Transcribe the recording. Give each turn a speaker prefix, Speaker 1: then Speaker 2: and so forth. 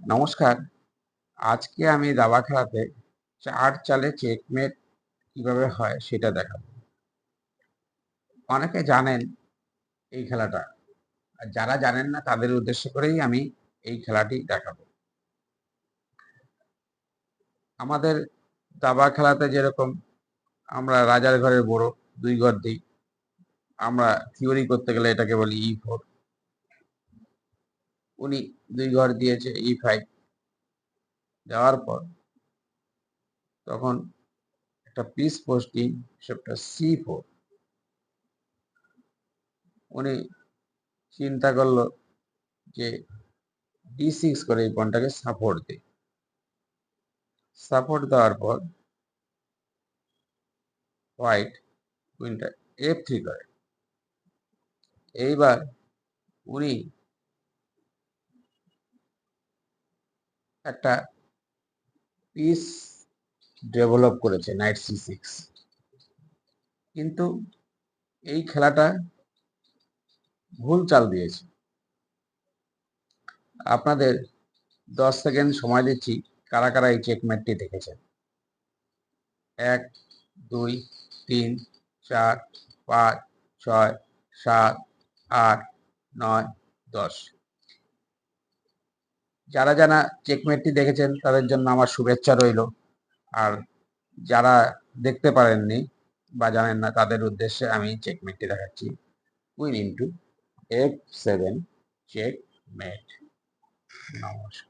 Speaker 1: নমস্কার। আজকে আমি দাবা খেলাতে ৪ চালে চেকমেট কিভাবে হয় সেটা দেখাবো। অনেকে জানেন এই খেলাটা। আর যারা জানেন না তাদের উদ্দেশ্য করেই আমি এই খেলাটি দেখাবো। আমাদের দাবা খেলাতে যেরকম আমরা রাজার ঘরের বড় ২ ঘর দিই। আমরা থিওরি করতে গেলে এটাকে বলি E4। উনি ২ ঘর দিয়েছে E5 দেওয়ার পর তখন একটা পিস পোস্টিং সেটা C4। উনি চিন্তা করল যে D6 করে এই পয়েন্টটাকে সাপোর্ট দেই। সাপোর্ট দেওয়ার পর হোয়াইট কুইনটা F3 করে। এইবার উনি একটা পিস ডেভেলপ করেছে নাইট C6, কিন্তু এই খেলাটা ভুল চাল দিয়েছে। আপনাদের 10 সেকেন্ড সময় দিচ্ছি, কারা কারা এই চেকমেটটি দেখেছেন। 1, 2, 3, 4, 5, 6, 7, 8, 9, 10। যারা যারা চেকমেটটি দেখেছেন তাদের জন্য আমার শুভেচ্ছা রইল। আর যারা দেখতে পারেননি বা জানেন না তাদের উদ্দেশ্যে আমি চেকমেটটি দেখাচ্ছি। Queen into F7 checkmate. নমস্কার।